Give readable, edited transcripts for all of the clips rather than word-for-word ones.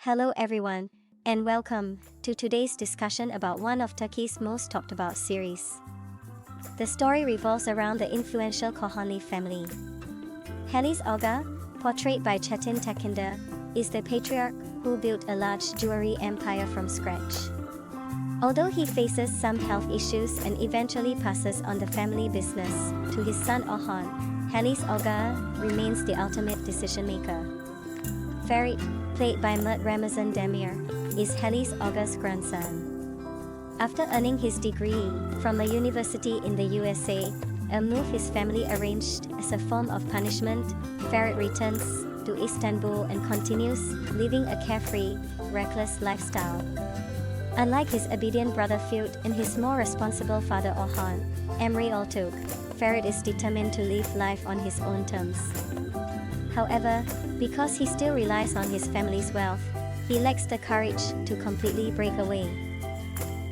Hello everyone, and welcome to today's discussion about one of Turkey's most talked about series. The story revolves around the influential Kohani family. Halis Aga, portrayed by Çetin Tekinder, is the patriarch who built a large jewelry empire from scratch. Although he faces some health issues and eventually passes on the family business to his son Orhan, Halis Aga remains the ultimate decision-maker. Ferit, played by Mert Ramazan Demir, is Halis Aga''s grandson. After earning his degree from a university in the USA, a move his family arranged as a form of punishment, Ferit returns to Istanbul and continues living a carefree, reckless lifestyle. Unlike his obedient brother Ferit and his more responsible father Orhan, Emre Altuk, Ferit is determined to live life on his own terms. However, because he still relies on his family's wealth, he lacks the courage to completely break away.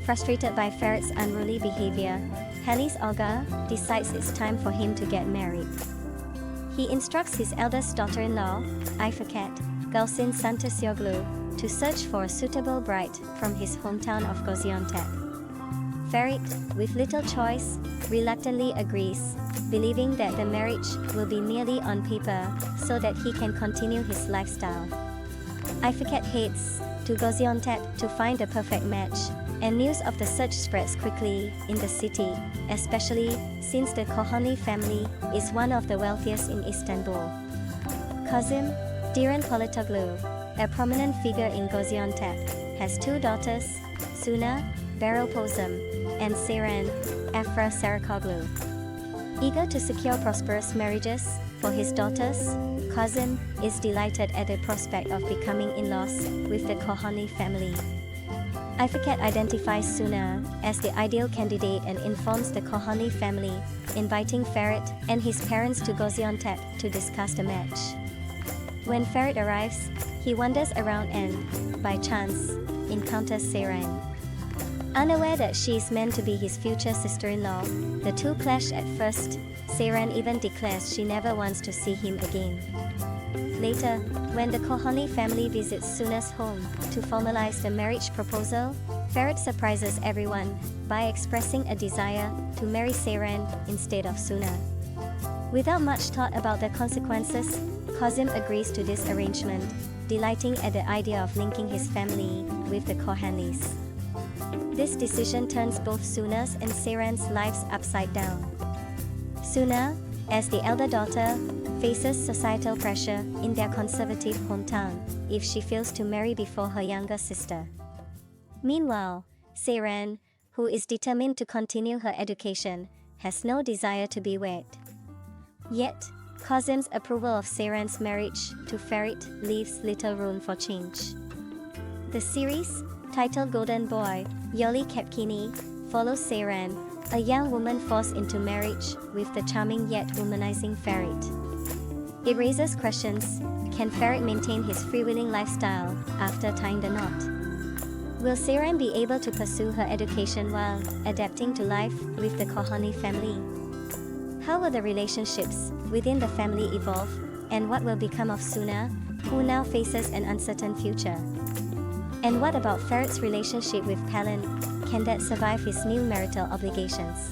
Frustrated by Ferit's unruly behavior, Halis Aga decides it's time for him to get married. He instructs his eldest daughter-in-law, Ifekat Gülsin Saraçoğlu, to search for a suitable bride from his hometown of Gaziantep. Ferit, with little choice, reluctantly agrees, believing that the marriage will be merely on paper so that he can continue his lifestyle. Ifekat heads to Gaziantep to find the perfect match, and news of the search spreads quickly in the city, especially since the Kohani family is one of the wealthiest in Istanbul. Kazım, Diren Polatoglu, a prominent figure in Gaziantep, has two daughters, Suna, Baropozum, and Seren, Afra Saraçoğlu. Eager to secure prosperous marriages for his daughters, Kazım is delighted at the prospect of becoming in-laws with the Kohani family. Ifekat identifies Suna as the ideal candidate and informs the Kohani family, inviting Ferit and his parents to Gaziantep to discuss the match. When Ferit arrives, he wanders around and, by chance, encounters Seren. Unaware that she is meant to be his future sister-in-law, the two clash at first. Seren even declares she never wants to see him again. Later, when the Kohani family visits Suna's home to formalize the marriage proposal, Ferit surprises everyone by expressing a desire to marry Seren instead of Suna. Without much thought about the consequences, Kazım agrees to this arrangement, delighting at the idea of linking his family with the Kohanis. This decision turns both Suna's and Seren's lives upside down. Suna, as the elder daughter, faces societal pressure in their conservative hometown if she fails to marry before her younger sister. Meanwhile, Seren, who is determined to continue her education, has no desire to be wed. Yet, Kazım's approval of Seren's marriage to Ferit leaves little room for change. The series, titled Golden Boy, Yoli Kepkini, follows Seren, a young woman forced into marriage with the charming yet womanizing Ferit. It raises questions: can Ferit maintain his freewheeling lifestyle after tying the knot? Will Seren be able to pursue her education while adapting to life with the Kohani family? How will the relationships within the family evolve, and what will become of Suna, who now faces an uncertain future? And what about Ferit's relationship with Pelin? Can that survive his new marital obligations?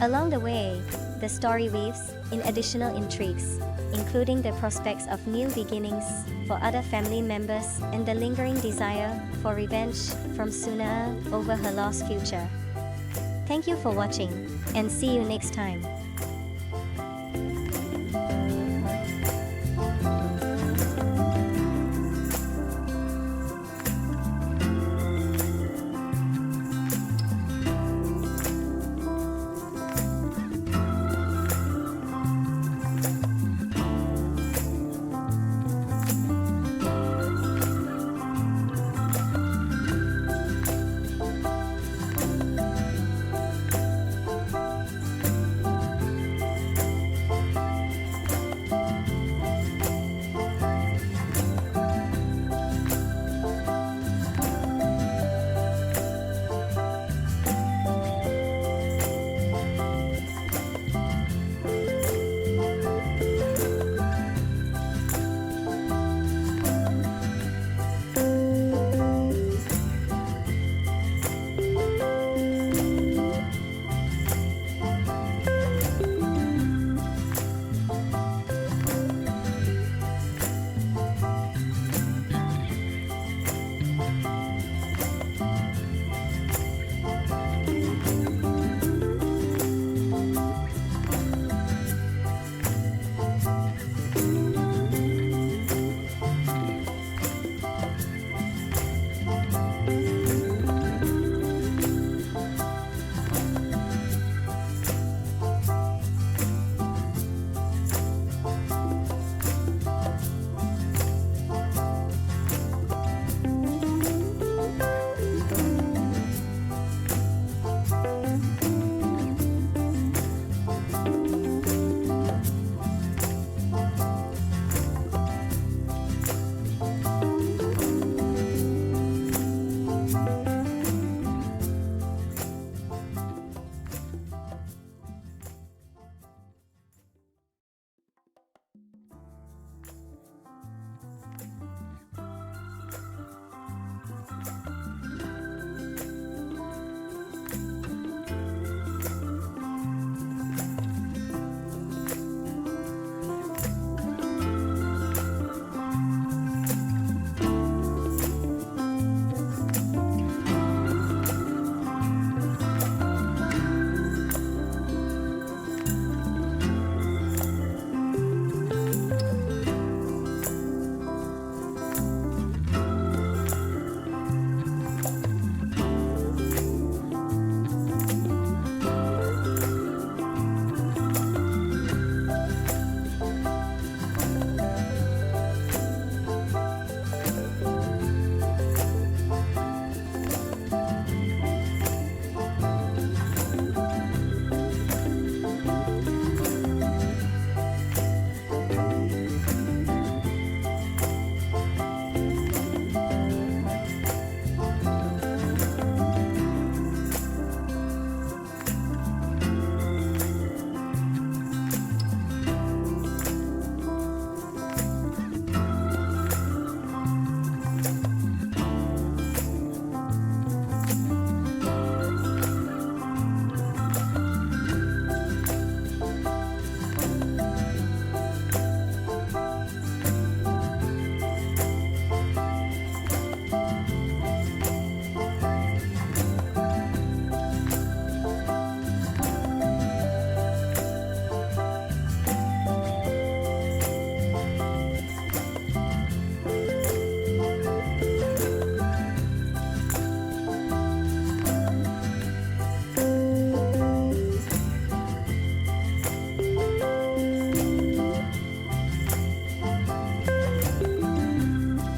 Along the way, the story weaves in additional intrigues, including the prospects of new beginnings for other family members and the lingering desire for revenge from Suna over her lost future. Thank you for watching, and see you next time.